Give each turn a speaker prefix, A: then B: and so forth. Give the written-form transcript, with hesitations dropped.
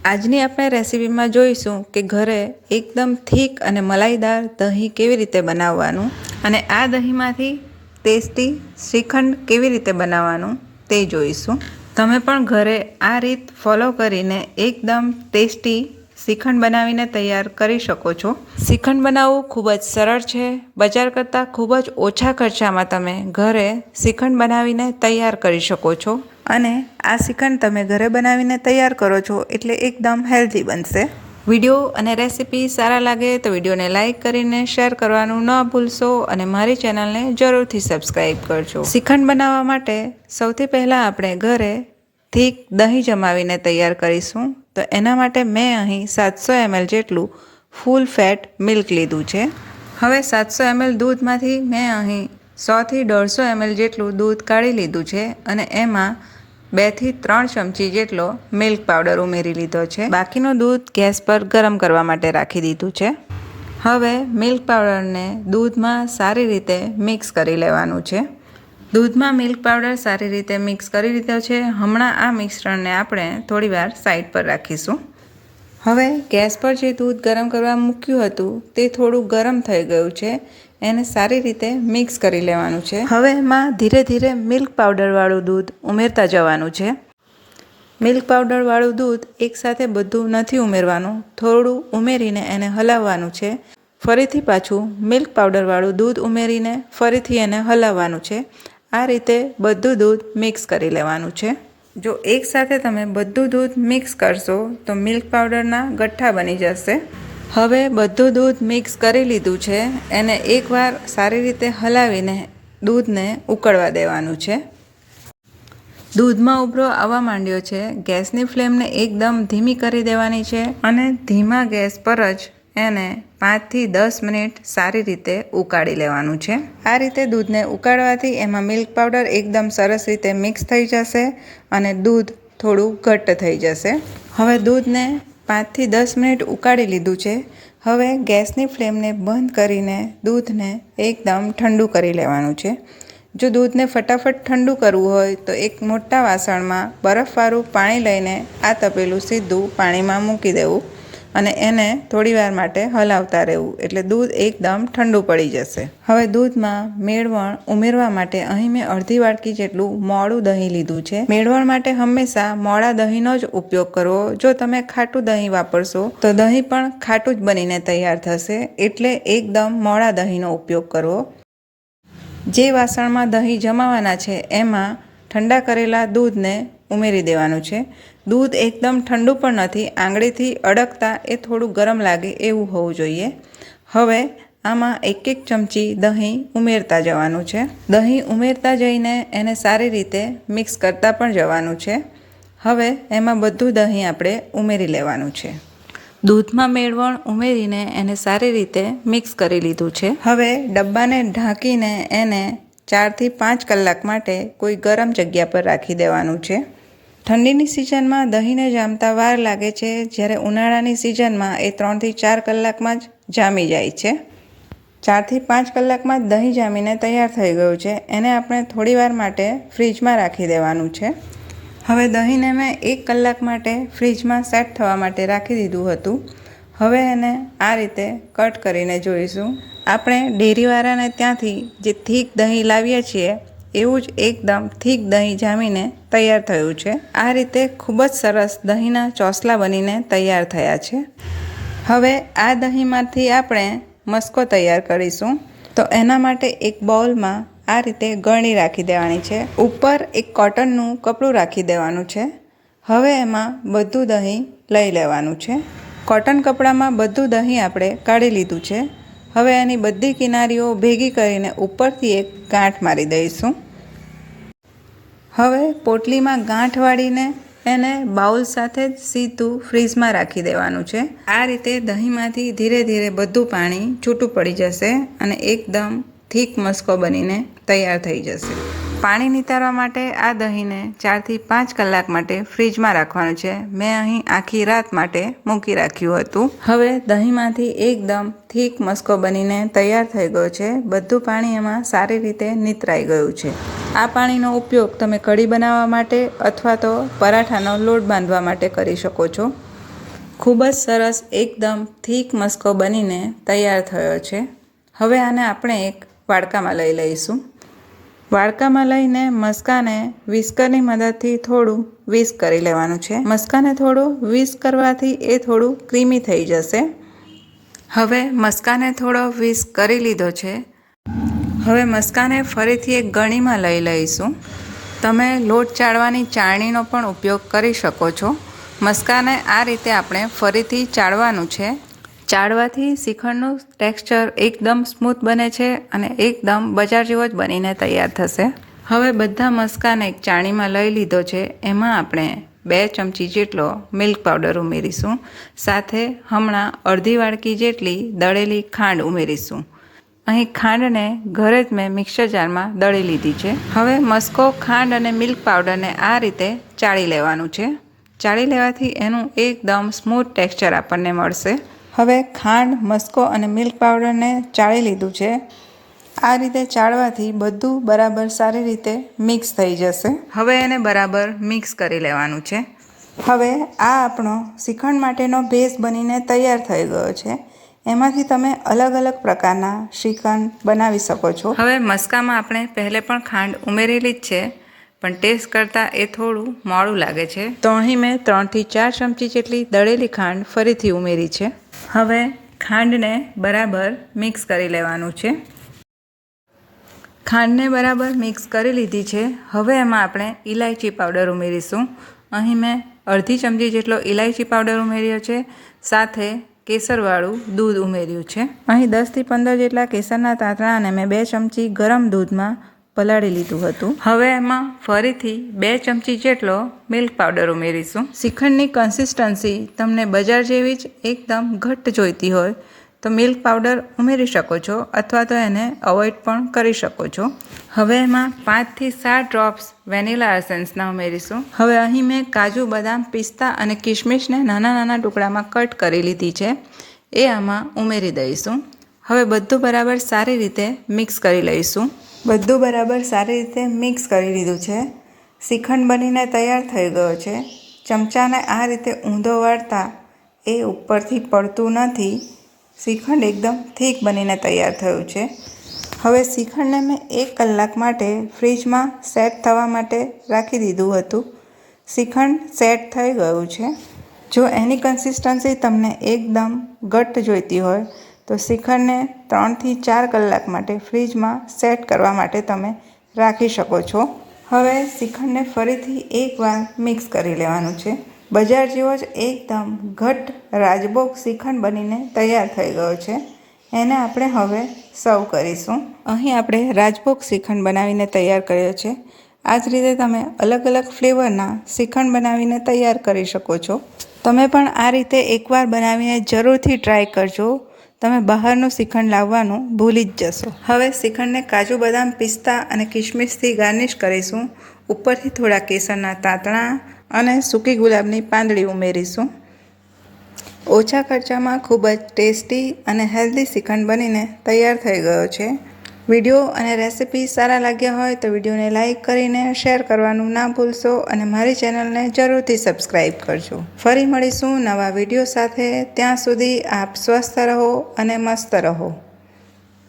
A: આજની આપણે રેસીપીમાં જોઈશું કે ઘરે એકદમ થીક અને મલાઈદાર દહીં કેવી રીતે બનાવવાનું અને આ દહીંમાંથી ટેસ્ટી શ્રીખંડ કેવી રીતે બનાવવાનું તે જોઈશું। તમે પણ ઘરે આ રીત ફોલો કરીને એકદમ ટેસ્ટી શ્રીખંડ બનાવીને તૈયાર કરી શકો છો। શ્રીખંડ બનાવવું ખૂબ જ સરળ છે। બજાર કરતાં ખૂબ જ ઓછા ખર્ચામાં તમે ઘરે શ્રીખંડ બનાવીને તૈયાર કરી શકો છો અને આ શ્રીખંડ તમે ઘરે બનાવીને તૈયાર કરો છો એટલે એકદમ હેલ્ધી બનશે। વિડીયો અને રેસીપી સારા લાગે તો વિડીયોને લાઇક કરીને શેર કરવાનું ન ભૂલશો અને મારી ચેનલને જરૂરથી સબસ્ક્રાઈબ કરજો। શ્રીખંડ બનાવવા માટે સૌથી પહેલાં આપણે ઘરે થીક દહીં જમાવીને તૈયાર કરીશું। તો એના માટે મેં અહીં 700 ml જેટલું ફૂલ ફેટ મિલ્ક લીધું છે। હવે 700 ml દૂધમાંથી મેં અહીં 100 થી 150 ml જેટલું દૂધ કાઢી લીધું છે અને એમાં 2 થી 3 ચમચી જેટલો મિલ્ક પાવડર ઉમેરી લીધો છે। બાકીનું દૂધ ગેસ પર ગરમ કરવા માટે રાખી દીધું છે। હવે મિલ્ક પાવડરને દૂધમાં સારી રીતે મિક્સ કરી લેવાનું છે। દૂધમાં મિલ્ક પાવડર સારી રીતે મિક્સ કરી લીધો છે। હમણાં આ મિશ્રણને આપણે થોડીવાર સાઈડ પર રાખીશું। હવે ગેસ પર જે દૂધ ગરમ કરવા મૂક્યું હતું તે થોડું ગરમ થઈ ગયું છે। એને સારી રીતે મિક્સ કરી લેવાનું છે। હવે એમાં ધીરે ધીરે મિલ્ક પાવડરવાળું દૂધ ઉમેરતા જવાનું છે। મિલ્ક પાવડરવાળું દૂધ એકસાથે બધું નથી ઉમેરવાનું, થોડું ઉમેરીને એને હલાવવાનું છે। ફરીથી પાછું મિલ્ક પાવડરવાળું દૂધ ઉમેરીને ફરીથી એને હલાવવાનું છે। આ રીતે બધું દૂધ મિક્સ કરી લેવાનું છે। જો એકસાથે તમે બધું દૂધ મિક્સ કરશો તો મિલ્ક પાવડરના ગઠ્ઠા બની જશે। હવે બધું દૂધ મિક્સ કરી લીધું છે। એને એકવાર સારી રીતે હલાવીને દૂધને ઉકળવા દેવાનું છે। દૂધમાં ઉભરો આવવા માંડ્યો છે। ગેસની ફ્લેમને એકદમ ધીમી કરી દેવાની છે અને ધીમા ગેસ પર જ એને 5 થી 10 મિનિટ સારી રીતે ઉકાળી લેવાનું છે। આ રીતે દૂધને ઉકાળવાથી એમાં મિલ્ક પાવડર એકદમ સરસ રીતે મિક્સ થઈ જશે અને દૂધ થોડું ઘટ્ટ થઈ જશે। હવે દૂધને 5 થી 10 મિનિટ ઉકાળી લીધું છે। હવે ગેસની ફ્લેમને બંધ કરીને દૂધને એકદમ ઠંડુ કરી લેવાનું છે। જો દૂધને ફટાફટ ઠંડુ કરવું હોય તો એક મોટા વાસણમાં બરફવાળું પાણી લઈને આ તપેલું સીધું પાણીમાં મૂકી દેવું અને એને થોડીવાર માટે હલાવતા રહેવું એટલે દૂધ એકદમ ઠંડુ પડી જશે। હવે દૂધમાં મેળવણ ઉમેરવા માટે અહીં મેં અડધી વાટકી જેટલું મોળું દહીં લીધું છે। મેળવણ માટે હંમેશા મોળા દહીંનો જ ઉપયોગ કરવો। જો તમે ખાટું દહીં વાપરશો તો દહીં પણ ખાટું જ બનીને તૈયાર થશે, એટલે એકદમ મોળા દહીંનો ઉપયોગ કરવો। જે વાસણમાં દહીં જમાવાના છે એમાં ઠંડા કરેલા દૂધને ઉમેરી દેવાનું છે। દૂધ એકદમ ઠંડુ પણ નથી, આંગળીથી અડકતા એ થોડું ગરમ લાગે એવું હોવું જોઈએ। હવે આમાં 1-1 ચમચી દહીં ઉમેરતા જવાનું છે। દહીં ઉમેરતા જઈને એને સારી રીતે મિક્સ કરતા પણ જવાનું છે। હવે એમાં બધું દહીં આપણે ઉમેરી લેવાનું છે। દૂધમાં મેળવણ ઉમેરીને એને સારી રીતે મિક્સ કરી લીધું છે। હવે ડબ્બાને ઢાંકીને એને 4 થી 5 કલાક માટે કોઈ ગરમ જગ્યા પર રાખી દેવાનું છે। ઠંડીની સિઝનમાં દહીંને જામતા વાર લાગે છે, જ્યારે ઉનાળાની સિઝનમાં એ 3 થી 4 કલાકમાં જ જામી જાય છે। 4 થી 5 કલાકમાં જ દહીં જામીને તૈયાર થઈ ગયું છે। એને આપણે થોડીવાર માટે ફ્રીજમાં રાખી દેવાનું છે। હવે દહીંને મેં 1 કલાક માટે ફ્રીજમાં સેટ થવા માટે રાખી દીધું હતું। હવે એને આ રીતે કટ કરીને જોઈશું। આપણે ડેરીવાળાને ત્યાંથી જે થીક દહીં લાવીએ છીએ એવું જ એકદમ થીક દહીં જામીને તૈયાર થયું છે। આ રીતે ખૂબ જ સરસ દહીંના ચોસલા બનીને તૈયાર થયા છે। હવે આ દહીંમાંથી આપણે મસ્કો તૈયાર કરીશું। તો એના માટે એક બાઉલમાં આ રીતે ગળણી રાખી દેવાની છે। ઉપર એક કોટનનું કપડું રાખી દેવાનું છે। હવે એમાં બધું દહીં લઈ લેવાનું છે। કોટન કપડામાં બધું દહીં આપણે કાઢી લીધું છે। હવે એની બધી કિનારીઓ ભેગી કરીને ઉપરથી એક ગાંઠ મારી દઈશું। હવે પોટલીમાં ગાંઠ વાળીને એને બાઉલ સાથે જ સીધું ફ્રીઝમાં રાખી દેવાનું છે। આ રીતે દહીંમાંથી ધીરે ધીરે બધું પાણી છૂટું પડી જશે અને એકદમ થીક મસ્કો બનીને તૈયાર થઈ જશે। પાણી નિતારવા માટે આ દહીંને 4 થી 5 કલાક માટે ફ્રીજમાં રાખવાનું છે। મેં અહીં આખી રાત માટે મૂકી રાખ્યું હતું। હવે દહીંમાંથી એકદમ થીક મસ્કો બનીને તૈયાર થઈ ગયો છે। બધું પાણી એમાં સારી રીતે નિતરાઈ ગયું છે। આ પાણીનો ઉપયોગ તમે કઢી બનાવવા માટે અથવા તો પરાઠાનો લોટ બાંધવા માટે કરી શકો છો। ખૂબ જ સરસ એકદમ થીક મસ્કો બનીને તૈયાર થયો છે। હવે આને આપણે એક વાડકામાં લઈ લઈશું। વાડકામાં લઈને મસ્કાને વિસ્કરની મદદથી થોડું વિસ્ક કરી લેવાનું છે। મસ્કાને થોડું વિસ્ક કરવાથી એ થોડું ક્રીમી થઈ જશે। હવે મસ્કાને થોડો વિસ્ક કરી લીધો છે। હવે મસ્કાને ફરીથી એક ગળણીમાં લઈ લઈશું। તમે લોટ ચાળવાની ચાળણીનો પણ ઉપયોગ કરી શકો છો। મસ્કાને આ રીતે આપણે ફરીથી ચાળવાનું છે। ચાળવાથી શ્રીખંડનું ટેક્સચર એકદમ સ્મૂથ બને છે અને એકદમ બજાર જેવો જ બનીને તૈયાર થશે। હવે બધા મસ્કાને એક ચાળણીમાં લઈ લીધો છે। એમાં આપણે 2 ચમચી જેટલો મિલ્ક પાવડર ઉમેરીશું। સાથે હમણાં અડધી વાડકી જેટલી દળેલી ખાંડ ઉમેરીશું। અહીં ખાંડને ઘરે જ મેં મિક્સર જારમાં દળી લીધી છે। હવે મસ્કો, ખાંડ અને મિલ્ક પાવડરને આ રીતે ચાળી લેવાનું છે। ચાળી લેવાથી એનું એકદમ સ્મૂથ ટેક્સચર આપણને મળશે। હવે ખાંડ, મસ્કો અને મિલ્ક પાવડરને ચાળી લીધું છે। આ રીતે ચાળવાથી બધું બરાબર સારી રીતે મિક્સ થઈ જશે। હવે એને બરાબર મિક્સ કરી લેવાનું છે। હવે આ આપણો શ્રીખંડ માટેનો બેઝ બનીને તૈયાર થઈ ગયો છે। એમાંથી તમે અલગ અલગ પ્રકારના શ્રીખંડ બનાવી શકો છો। હવે મસ્કામાં આપણે પહેલે પણ ખાંડ ઉમેરેલી જ છે, પણ ટેસ્ટ કરતાં એ થોડું મોડું લાગે છે, તો અહીં મેં 3 થી 4 ચમચી જેટલી દળેલી ખાંડ ફરીથી ઉમેરી છે। હવે ખાંડને બરાબર મિક્સ કરી લેવાનું છે। ખાંડને બરાબર મિક્સ કરી લીધી છે। હવે એમાં આપણે ઇલાયચી પાવડર ઉમેરીશું। અહીં મેં અડધી ચમચી જેટલો ઇલાયચી પાવડર ઉમેર્યો છે। સાથે કેસરવાળું દૂધ ઉમેર્યું છે। અહીં 10 થી 15 જેટલા કેસરના તાંતણાને મેં 2 ચમચી ગરમ દૂધમાં પલાળી લીધું હતું। હવે એમાં ફરીથી 2 ચમચી જેટલો મિલ્ક પાવડર ઉમેરીશું। શ્રીખંડની કન્સિસ્ટન્સી તમને બજાર જેવી જ એકદમ ઘટ્ટ જોઈતી હોય તો મિલ્ક પાવડર ઉમેરી શકો છો, અથવા તો એને અવોઇડ પણ કરી શકો છો। હવે એમાં 5 થી 7 ડ્રોપ્સ વેનીલા એસેન્સના ઉમેરીશું। હવે અહીં મેં કાજુ, બદામ, પિસ્તા અને કિશમિશને નાના નાના ટુકડામાં કટ કરી લીધી છે, એ આમાં ઉમેરી દઈશું। હવે બધું બરાબર સારી રીતે મિક્સ કરી લઈશું। બધું બરાબર સારી રીતે મિક્સ કરી લીધું છે। શ્રીખંડ બનીને તૈયાર થઈ ગયો છે। ચમચાને આ રીતે ઊંધો વાળતા એ ઉપરથી પડતું નથી। શ્રીખંડ એકદમ થીક બનીને તૈયાર થયું છે। હવે શ્રીખંડને મેં 1 કલાક માટે ફ્રીજમાં સેટ થવા માટે રાખી દીધું હતું। શ્રીખંડ સેટ થઈ ગયું છે। જો એની કન્સિસ્ટન્સી તમને એકદમ ઘટ્ટ જોઈતી હોય તો શ્રીખંડને 3 થી 4 કલાક માટે ફ્રીજમાં સેટ કરવા માટે તમે રાખી શકો છો। હવે શ્રીખંડને ફરીથી એકવાર મિક્સ કરી લેવાનું છે। બજાર જેવો જ એકદમ ઘટ્ટ રાજભોગ શ્રીખંડ બનીને તૈયાર થઈ ગયો છે। એને આપણે હવે સર્વ કરીશું। અહીં આપણે રાજભોગ શ્રીખંડ બનાવીને તૈયાર કર્યો છે। આ જ રીતે તમે અલગ અલગ ફ્લેવરના શ્રીખંડ બનાવીને તૈયાર કરી શકો છો। તમે પણ આ રીતે એકવાર બનાવીને જરૂરથી ટ્રાય કરજો। તમે બહારનું શ્રીખંડ લાવવાનું ભૂલી જ જશો। હવે શ્રીખંડને કાજુ, બદામ, પિસ્તા અને કિશમિશથી ગાર્નિશ કરીશું। ઉપરથી થોડા કેસરના તાંતણા અને સૂકી ગુલાબની પાંદડી ઉમેરીશું। ઓછા ખર્ચામાં ખૂબ જ ટેસ્ટી અને હેલ્ધી શ્રીખંડ બનીને તૈયાર થઈ ગયો છે। વિડીયો અને રેસિપી સારા લાગ્યા હોય તો વિડીયોને લાઇક કરીને શેર કરવાનું ના ભૂલશો અને મારી ચેનલને જરૂરથી સબસ્ક્રાઈબ કરજો। ફરી મળીશું નવા વિડીયો સાથે। ત્યાં સુધી આપ સ્વસ્થ રહો અને મસ્ત રહો।